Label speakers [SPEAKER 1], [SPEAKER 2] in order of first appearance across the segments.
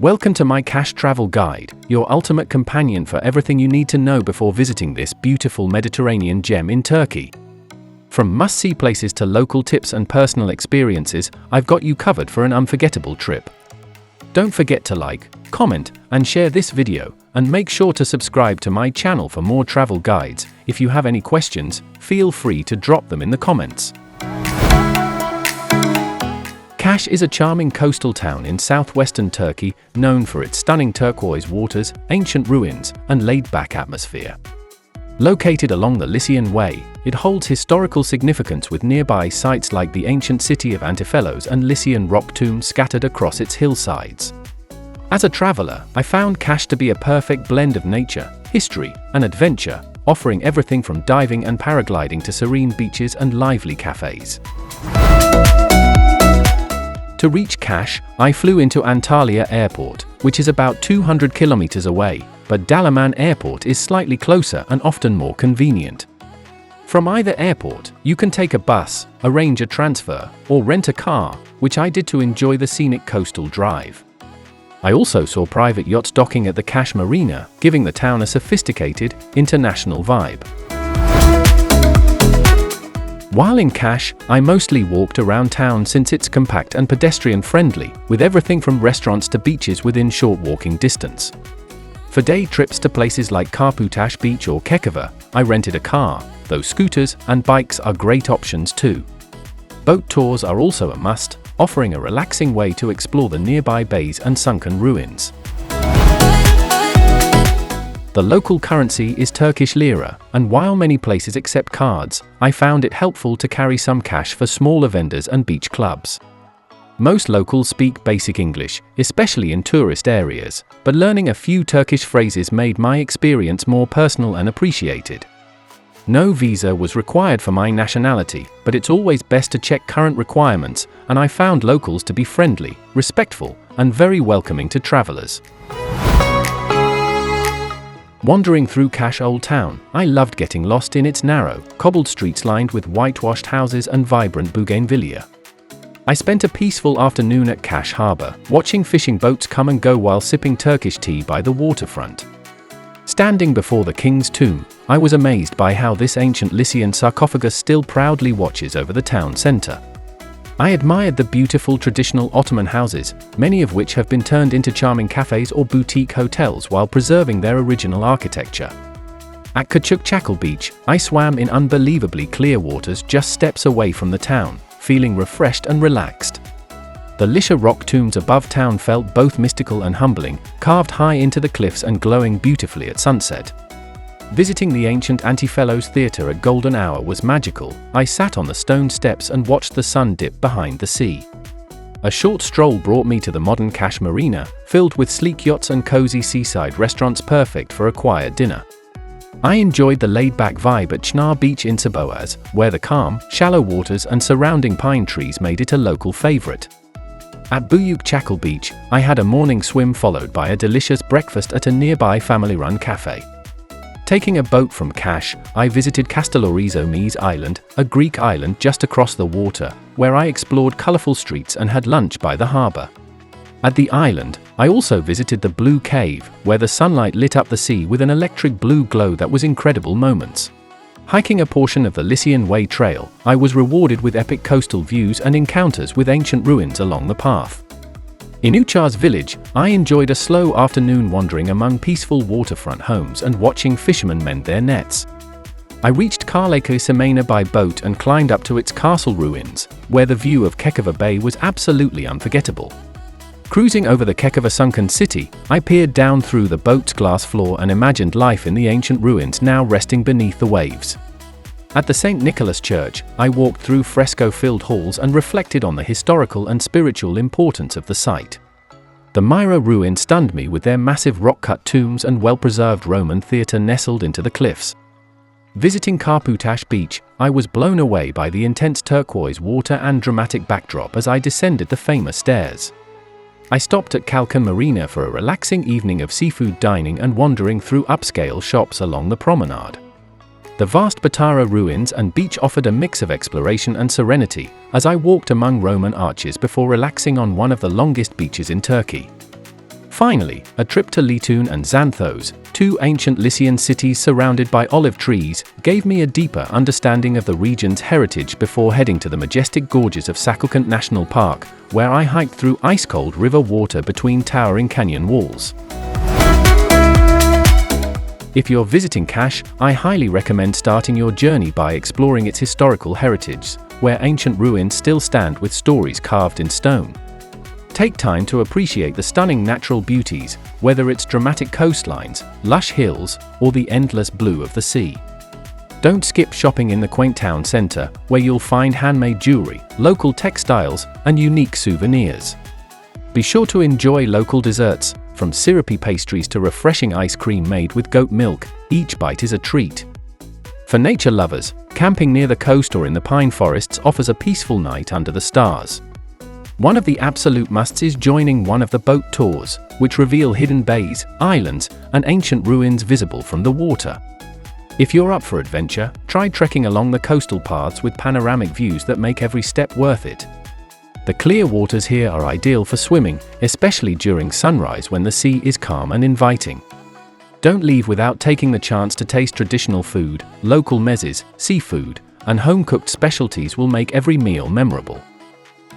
[SPEAKER 1] Welcome to my Kaş travel guide, your ultimate companion for everything you need to know before visiting this beautiful Mediterranean gem in Turkey. From must-see places to local tips and personal experiences, I've got you covered for an unforgettable trip. Don't forget to like, comment, and share this video, and make sure to subscribe to my channel for more travel guides. If you have any questions, feel free to drop them in the comments. Kaş is a charming coastal town in southwestern Turkey, known for its stunning turquoise waters, ancient ruins, and laid-back atmosphere. Located along the Lycian Way, it holds historical significance with nearby sites like the ancient city of Antiphellos and Lycian rock tombs scattered across its hillsides. As a traveler, I found Kaş to be a perfect blend of nature, history, and adventure, offering everything from diving and paragliding to serene beaches and lively cafes. To reach Kaş, I flew into Antalya Airport, which is about 200 kilometers away, but Dalaman Airport is slightly closer and often more convenient. From either airport, you can take a bus, arrange a transfer, or rent a car, which I did to enjoy the scenic coastal drive. I also saw private yachts docking at the Kaş Marina, giving the town a sophisticated, international vibe. While in Kaş, I mostly walked around town since it's compact and pedestrian-friendly, with everything from restaurants to beaches within short walking distance. For day trips to places like Kaputaş Beach or Kekova, I rented a car, though scooters and bikes are great options too. Boat tours are also a must, offering a relaxing way to explore the nearby bays and sunken ruins. The local currency is Turkish lira, and while many places accept cards, I found it helpful to carry some cash for smaller vendors and beach clubs. Most locals speak basic English, especially in tourist areas, but learning a few Turkish phrases made my experience more personal and appreciated. No visa was required for my nationality, but it's always best to check current requirements, and I found locals to be friendly, respectful, and very welcoming to travelers. Wandering through Kaş Old Town, I loved getting lost in its narrow, cobbled streets lined with whitewashed houses and vibrant bougainvillea. I spent a peaceful afternoon at Kaş Harbour, watching fishing boats come and go while sipping Turkish tea by the waterfront. Standing before the king's tomb, I was amazed by how this ancient Lycian sarcophagus still proudly watches over the town centre. I admired the beautiful traditional Ottoman houses, many of which have been turned into charming cafes or boutique hotels while preserving their original architecture. At Küçük Çakıl Beach, I swam in unbelievably clear waters just steps away from the town, feeling refreshed and relaxed. The Lycia rock tombs above town felt both mystical and humbling, carved high into the cliffs and glowing beautifully at sunset. Visiting the ancient Antiphellos theatre at golden hour was magical. I sat on the stone steps and watched the sun dip behind the sea. A short stroll brought me to the modern Kaş Marina, filled with sleek yachts and cozy seaside restaurants perfect for a quiet dinner. I enjoyed the laid-back vibe at Çınar Beach in İnceboğaz, where the calm, shallow waters and surrounding pine trees made it a local favorite. At Büyük Çakıl Beach, I had a morning swim followed by a delicious breakfast at a nearby family-run cafe. Taking a boat from Kaş, I visited Kastellorizo Meis Island, a Greek island just across the water, where I explored colorful streets and had lunch by the harbor. At the island, I also visited the Blue Cave, where the sunlight lit up the sea with an electric blue glow that was incredible moments. Hiking a portion of the Lycian Way Trail, I was rewarded with epic coastal views and encounters with ancient ruins along the path. In İnceboğaz village, I enjoyed a slow afternoon wandering among peaceful waterfront homes and watching fishermen mend their nets. I reached Kaleköy Simena by boat and climbed up to its castle ruins, where the view of Kekova Bay was absolutely unforgettable. Cruising over the Kekova sunken city, I peered down through the boat's glass floor and imagined life in the ancient ruins now resting beneath the waves. At the St. Nicholas Church, I walked through fresco-filled halls and reflected on the historical and spiritual importance of the site. The Myra ruin stunned me with their massive rock-cut tombs and well-preserved Roman theatre nestled into the cliffs. Visiting Kaputaş Beach, I was blown away by the intense turquoise water and dramatic backdrop as I descended the famous stairs. I stopped at Kalkan Marina for a relaxing evening of seafood dining and wandering through upscale shops along the promenade. The vast Patara ruins and beach offered a mix of exploration and serenity, as I walked among Roman arches before relaxing on one of the longest beaches in Turkey. Finally, a trip to Letoon and Xanthos, two ancient Lycian cities surrounded by olive trees, gave me a deeper understanding of the region's heritage before heading to the majestic gorges of Saklıkent National Park, where I hiked through ice-cold river water between towering canyon walls. If you're visiting Kaş, I highly recommend starting your journey by exploring its historical heritage, where ancient ruins still stand with stories carved in stone. Take time to appreciate the stunning natural beauties, whether it's dramatic coastlines, lush hills, or the endless blue of the sea. Don't skip shopping in the quaint town center, where you'll find handmade jewelry, local textiles, and unique souvenirs. Be sure to enjoy local desserts, from syrupy pastries to refreshing ice cream made with goat milk. Each bite is a treat. For nature lovers, camping near the coast or in the pine forests offers a peaceful night under the stars. One of the absolute musts is joining one of the boat tours, which reveal hidden bays, islands, and ancient ruins visible from the water. If you're up for adventure, try trekking along the coastal paths with panoramic views that make every step worth it. The clear waters here are ideal for swimming, especially during sunrise when the sea is calm and inviting. Don't leave without taking the chance to taste traditional food. Local mezes, seafood, and home-cooked specialties will make every meal memorable.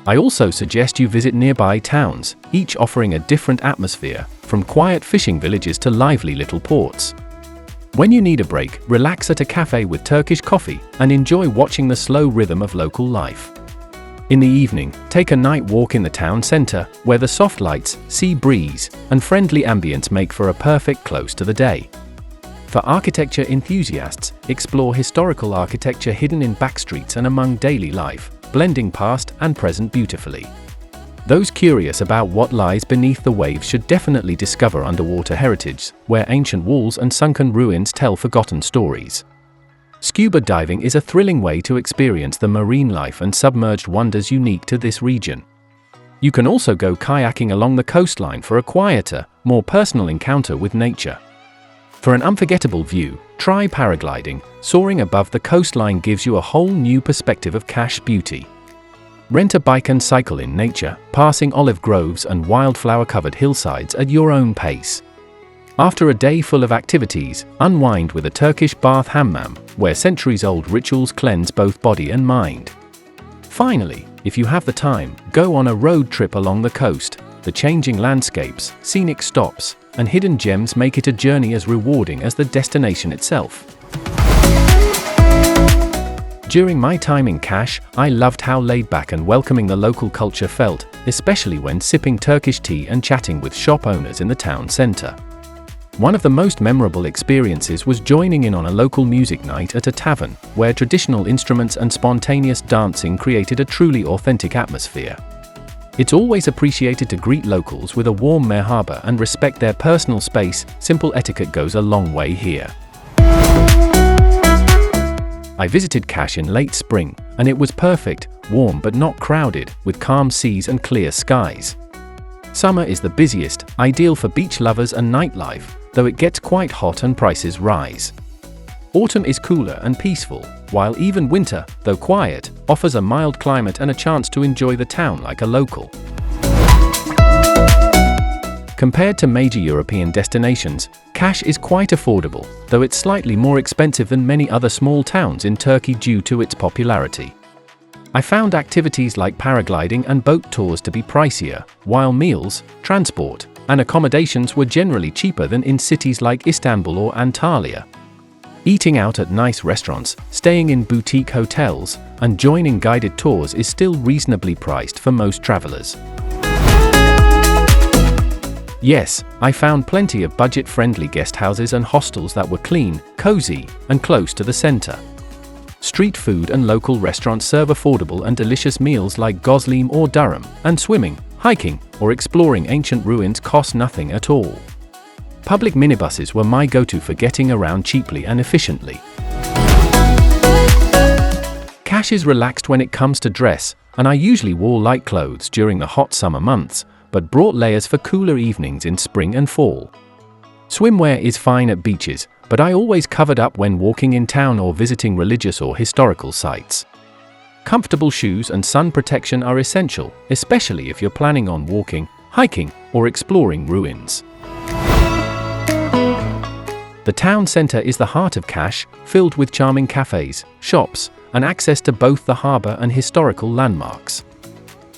[SPEAKER 1] I also suggest you visit nearby towns, each offering a different atmosphere, from quiet fishing villages to lively little ports. When you need a break, relax at a cafe with Turkish coffee and enjoy watching the slow rhythm of local life. In the evening, take a night walk in the town center, where the soft lights, sea breeze, and friendly ambience make for a perfect close to the day. For architecture enthusiasts, explore historical architecture hidden in backstreets and among daily life, blending past and present beautifully. Those curious about what lies beneath the waves should definitely discover underwater heritage, where ancient walls and sunken ruins tell forgotten stories. Scuba diving is a thrilling way to experience the marine life and submerged wonders unique to this region. You can also go kayaking along the coastline for a quieter, more personal encounter with nature. For an unforgettable view, try paragliding. Soaring above the coastline gives you a whole new perspective of Kaş beauty. Rent a bike and cycle in nature, passing olive groves and wildflower-covered hillsides at your own pace. After a day full of activities, unwind with a Turkish bath hammam, where centuries-old rituals cleanse both body and mind. Finally, if you have the time, go on a road trip along the coast. The changing landscapes, scenic stops, and hidden gems make it a journey as rewarding as the destination itself. During my time in Kaş, I loved how laid back and welcoming the local culture felt, especially when sipping Turkish tea and chatting with shop owners in the town center. One of the most memorable experiences was joining in on a local music night at a tavern, where traditional instruments and spontaneous dancing created a truly authentic atmosphere. It's always appreciated to greet locals with a warm merhaba and respect their personal space. Simple etiquette goes a long way here. I visited Kaş in late spring, and it was perfect, warm but not crowded, with calm seas and clear skies. Summer is the busiest, ideal for beach lovers and nightlife, though it gets quite hot and prices rise. Autumn is cooler and peaceful, while even winter, though quiet, offers a mild climate and a chance to enjoy the town like a local. Compared to major European destinations, Kaş is quite affordable, though it's slightly more expensive than many other small towns in Turkey due to its popularity. I found activities like paragliding and boat tours to be pricier, while meals, transport, and accommodations were generally cheaper than in cities like Istanbul or Antalya. Eating out at nice restaurants, staying in boutique hotels, and joining guided tours is still reasonably priced for most travelers. Yes, I found plenty of budget-friendly guest houses and hostels that were clean, cozy, and close to the center. Street food and local restaurants serve affordable and delicious meals like gozleme or durum, and swimming, hiking, or exploring ancient ruins cost nothing at all. Public minibuses were my go-to for getting around cheaply and efficiently. Kaş is relaxed when it comes to dress, and I usually wore light clothes during the hot summer months, but brought layers for cooler evenings in spring and fall. Swimwear is fine at beaches, but I always covered up when walking in town or visiting religious or historical sites. Comfortable shoes and sun protection are essential, especially if you're planning on walking, hiking, or exploring ruins. The town centre is the heart of Kaş, filled with charming cafes, shops, and access to both the harbour and historical landmarks.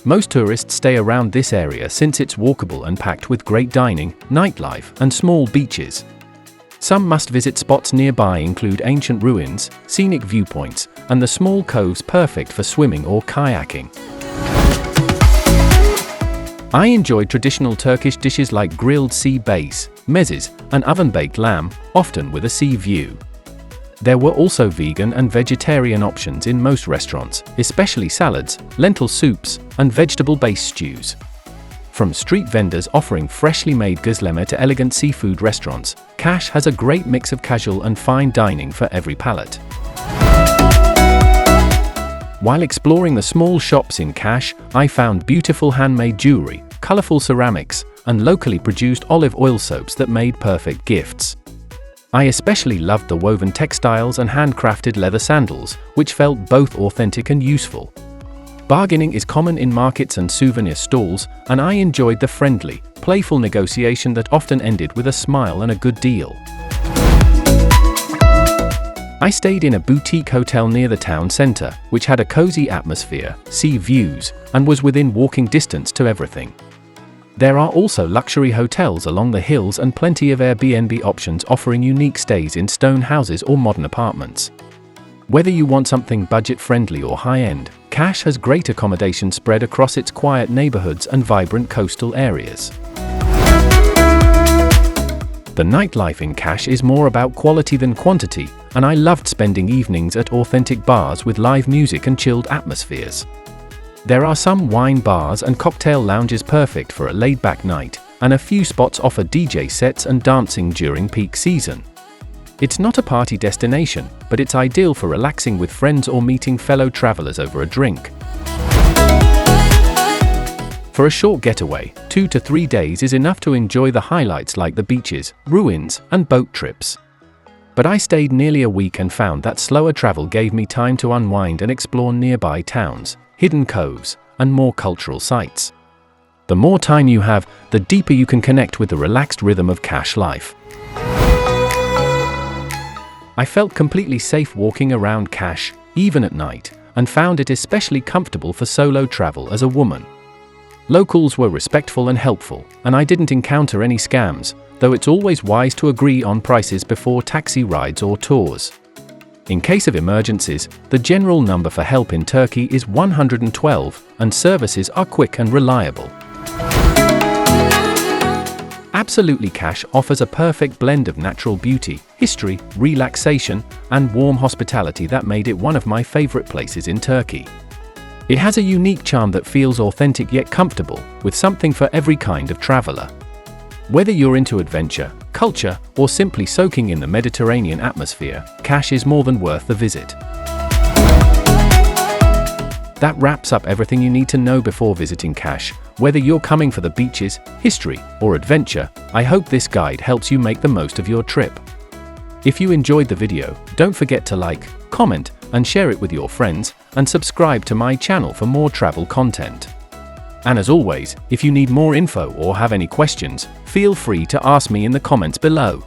[SPEAKER 1] Most tourists stay around this area since it's walkable and packed with great dining, nightlife, and small beaches. Some must-visit spots nearby include ancient ruins, scenic viewpoints, and the small coves perfect for swimming or kayaking. I enjoyed traditional Turkish dishes like grilled sea bass, mezes, and oven-baked lamb, often with a sea view. There were also vegan and vegetarian options in most restaurants, especially salads, lentil soups, and vegetable-based stews. From street vendors offering freshly made gözleme to elegant seafood restaurants, Kaş has a great mix of casual and fine dining for every palate. While exploring the small shops in Kaş, I found beautiful handmade jewelry, colorful ceramics, and locally produced olive oil soaps that made perfect gifts. I especially loved the woven textiles and handcrafted leather sandals, which felt both authentic and useful. Bargaining is common in markets and souvenir stalls, and I enjoyed the friendly, playful negotiation that often ended with a smile and a good deal. I stayed in a boutique hotel near the town centre, which had a cozy atmosphere, sea views, and was within walking distance to everything. There are also luxury hotels along the hills and plenty of Airbnb options offering unique stays in stone houses or modern apartments. Whether you want something budget-friendly or high-end, Kaş has great accommodation spread across its quiet neighborhoods and vibrant coastal areas. The nightlife in Kaş is more about quality than quantity, and I loved spending evenings at authentic bars with live music and chilled atmospheres. There are some wine bars and cocktail lounges perfect for a laid-back night, and a few spots offer DJ sets and dancing during peak season. It's not a party destination, but it's ideal for relaxing with friends or meeting fellow travelers over a drink. For a short getaway, 2 to 3 days is enough to enjoy the highlights like the beaches, ruins, and boat trips. But I stayed nearly a week and found that slower travel gave me time to unwind and explore nearby towns, hidden coves, and more cultural sites. The more time you have, the deeper you can connect with the relaxed rhythm of Kaş life. I felt completely safe walking around Kaş, even at night, and found it especially comfortable for solo travel as a woman. Locals were respectful and helpful, and I didn't encounter any scams, though it's always wise to agree on prices before taxi rides or tours. In case of emergencies, the general number for help in Turkey is 112, and services are quick and reliable. Absolutely, Kaş offers a perfect blend of natural beauty, history, relaxation, and warm hospitality that made it one of my favorite places in Turkey. It has a unique charm that feels authentic yet comfortable, with something for every kind of traveler. Whether you're into adventure, culture, or simply soaking in the Mediterranean atmosphere, Kaş is more than worth the visit. That wraps up everything you need to know before visiting Kaş. Whether you're coming for the beaches, history, or adventure, I hope this guide helps you make the most of your trip. If you enjoyed the video, don't forget to like, comment, and share it with your friends, and subscribe to my channel for more travel content. And as always, if you need more info or have any questions, feel free to ask me in the comments below.